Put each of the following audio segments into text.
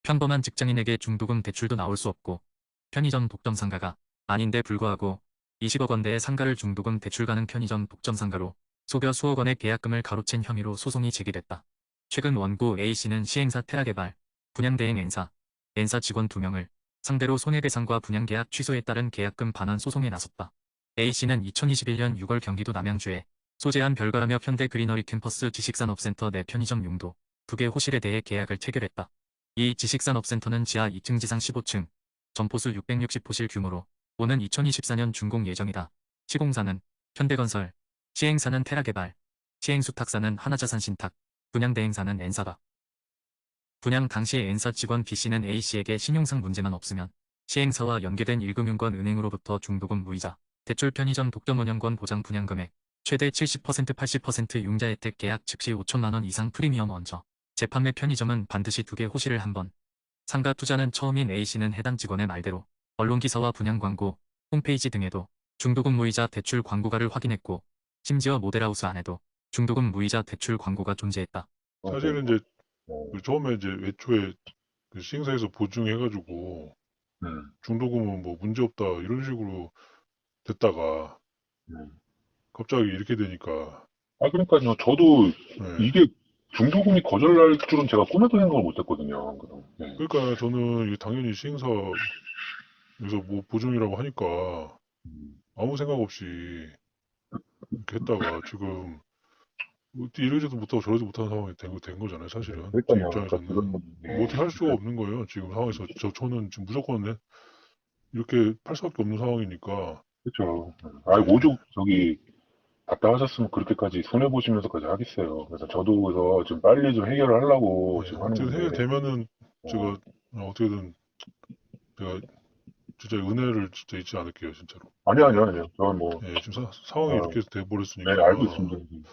평범한 직장인에게 중도금 대출도 나올 수 없고 편의점 독점 상가가 아닌데 불구하고 20억 원대의 상가를 중도금 대출 가능 편의점 독점 상가로 속여 수억 원의 계약금을 가로챈 혐의로 소송이 제기됐다. 최근 원고 A씨는 시행사 테라개발, 분양대행 N사 직원 2명을 상대로 손해배상과 분양계약 취소에 따른 계약금 반환 소송에 나섰다. A씨는 2021년 6월 경기도 남양주에 소재한 별가람협 현대 그리너리 캠퍼스 지식산업센터 내 편의점 용도 2개 호실에 대해 계약을 체결했다. 이 지식산업센터는 지하 2층 지상 15층, 점포수 660호실 규모로 오는 2024년 준공 예정이다. 시공사는 현대건설, 시행사는 테라개발, 시행수탁사는 하나자산신탁, 분양대행사는 N사다. 분양 당시 N사 직원 B씨는 A씨에게 신용상 문제만 없으면 시행사와 연계된 1금융권 은행으로부터 중도금 무이자, 대출 편의점 독점 운영권 보장 분양금액, 최대 70% 80% 융자 혜택 계약 즉시 5천만 원 이상 프리미엄 얹어 재판매 편의점은 반드시 2개 호실을 한 번. 상가 투자는 처음인 A씨는 해당 직원의 말대로 언론기사와 분양 광고, 홈페이지 등에도 중도금 무이자 대출 광고가를 확인했고 심지어 모델하우스 안에도 중도금 무이자 대출 광고가 존재했다. 사실은 이제 그 처음에 이제 애초에 그 시행사에서 보증해가지고 네. 중도금은 뭐 문제 없다 이런 식으로 됐다가 네. 갑자기 이렇게 되니까 그러니까요. 저도 네. 이게 중도금이 거절날 줄은 제가 꿈에도 생각을 못했거든요. 네. 그러니까 저는 이게 당연히 시행사에서 뭐 보증이라고 하니까 아무 생각 없이 이렇게 했다가 지금 뭐 이러지도 못하고 저러지도 못하는 상황이 된 거잖아요, 사실은. 제 그러니까요. 입장에서는. 그러니까 뭐 어떻게 할 수가 없는 거예요, 지금 상황에서. 저는 지금 무조건 이렇게 팔 수밖에 없는 상황이니까. 그렇죠. 오죽 답답하셨으면 그렇게까지 손해보시면서까지 하겠어요. 그래서 저도 그래서 좀 빨리 좀 해결을 하려고 네, 지금 하는 어떻게 건데. 해결되면은 제가 어떻게든 제가 진짜 은혜를 진짜 잊지 않을게요, 진짜로. 아니요. 저는 뭐, 네, 지금 상황이 이렇게 돼버렸으니까. 네, 알고 있습니다.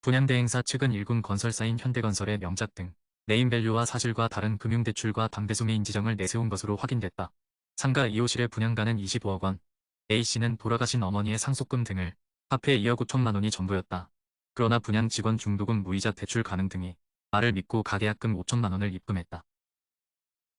분양대행사 측은 일군 건설사인 현대건설의 명작 등 네임밸류와 사실과 다른 금융대출과 당대소매인 지정을 내세운 것으로 확인됐다. 상가 2호실의 분양가는 25억 원, A씨는 돌아가신 어머니의 상속금 등을 합해 2억 5천만 원이 전부였다. 그러나 분양 직원 중도금 무이자 대출 가능 등이 말을 믿고 가계약금 5천만 원을 입금했다.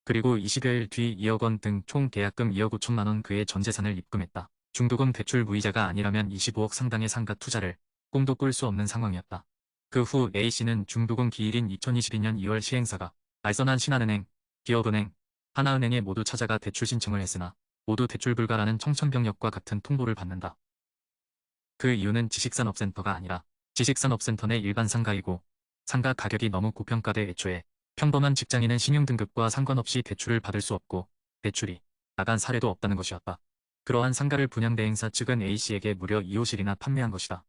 그리고 20여일 뒤 2억 원 등 총 계약금 2억 5천만 원 그의 전 재산을 입금했다. 중도금 대출 무이자가 아니라면 25억 상당의 상가 투자를 꿈도 꿀 수 없는 상황이었다. 그 후 A씨는 중도금 기일인 2022년 2월 시행사가 알선한 신한은행, 기업은행, 하나은행에 모두 찾아가 대출 신청을 했으나 모두 대출 불가라는 청천벽력과 같은 통보를 받는다. 그 이유는 지식산업센터가 아니라 지식산업센터 내 일반 상가이고 상가 가격이 너무 고평가돼 애초에 평범한 직장인은 신용등급과 상관없이 대출을 받을 수 없고 대출이 나간 사례도 없다는 것이었다. 그러한 상가를 분양대행사 측은 A씨에게 무려 2호실이나 판매한 것이다.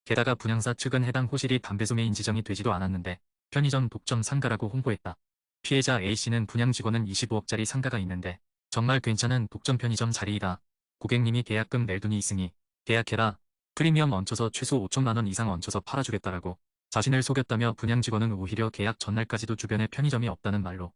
게다가 분양사 측은 해당 호실이 담배소매인 지정이 되지도 않았는데 편의점 독점 상가라고 홍보했다. 피해자 A씨는 분양 직원은 25억짜리 상가가 있는데 정말 괜찮은 독점 편의점 자리이다. 고객님이 계약금 낼 돈이 있으니 계약해라. 프리미엄 얹혀서 최소 5천만 원 이상 얹혀서 팔아주겠다라고 자신을 속였다며 분양 직원은 오히려 계약 전날까지도 주변에 편의점이 없다는 말로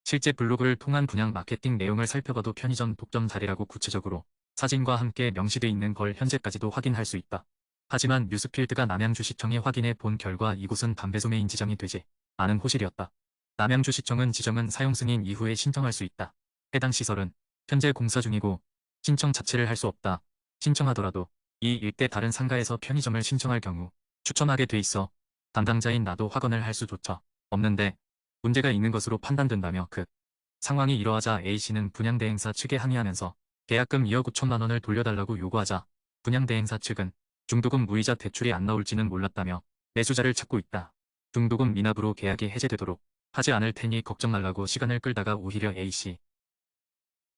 실제 블로그를 통한 분양 마케팅 내용을 살펴봐도 편의점 독점 자리라고 구체적으로 사진과 함께 명시돼 있는 걸 현재까지도 확인할 수 있다. 하지만 뉴스필드가 남양주시청에 확인해 본 결과 이곳은 담배소매인 지정이 되지 않은 호실이었다. 남양주시청은 지정은 사용 승인 이후에 신청할 수 있다. 해당 시설은 현재 공사 중이고 신청 자체를 할 수 없다. 신청하더라도 이 일대 다른 상가에서 편의점을 신청할 경우 추첨하게 돼 있어 담당자인 나도 확언을 할 수조차 없는데 문제가 있는 것으로 판단된다며 그 상황이 이러하자 A씨는 분양대행사 측에 항의하면서 계약금 2억 5천만 원을 돌려달라고 요구하자 분양대행사 측은 중도금 무이자 대출이 안 나올지는 몰랐다며 매수자를 찾고 있다. 중도금 미납으로 계약이 해제되도록 하지 않을 테니 걱정 말라고 시간을 끌다가 오히려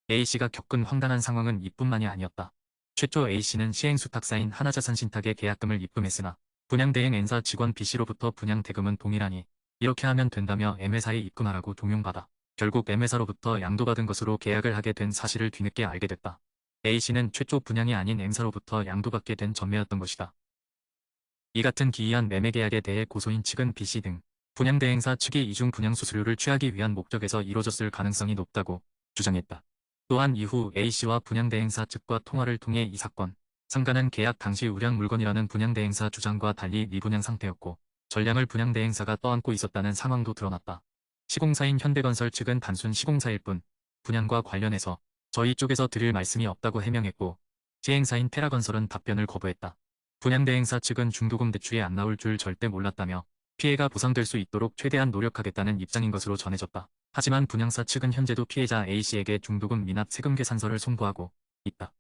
A씨가 겪은 황당한 상황은 이뿐만이 아니었다. 최초 A씨는 시행수탁사인 하나자산신탁에 계약금을 입금했으나 분양대행 N사 직원 B씨로부터 분양 대금은 동일하니 이렇게 하면 된다며 M회사에 입금하라고 종용받아 결국 M회사로부터 양도받은 것으로 계약을 하게 된 사실을 뒤늦게 알게 됐다. A씨는 최초 분양이 아닌 M사로부터 양도받게 된 전매였던 것이다. 이 같은 기이한 매매 계약에 대해 고소인 측은 B씨 등 분양대행사 측이 이중 분양 수수료를 취하기 위한 목적에서 이뤄졌을 가능성이 높다고 주장했다. 또한 이후 A씨와 분양대행사 측과 통화를 통해 이 사건, 상가는 계약 당시 우량 물건이라는 분양대행사 주장과 달리 미분양 상태였고 전량을 분양대행사가 떠안고 있었다는 상황도 드러났다. 시공사인 현대건설 측은 단순 시공사일 뿐 분양과 관련해서 저희 쪽에서 드릴 말씀이 없다고 해명했고 시행사인 테라건설은 답변을 거부했다. 분양대행사 측은 중도금 대출이 안 나올 줄 절대 몰랐다며 피해가 보상될 수 있도록 최대한 노력하겠다는 입장인 것으로 전해졌다. 하지만 분양사 측은 현재도 피해자 A씨에게 중도금 미납 세금 계산서를 송부하고 있다.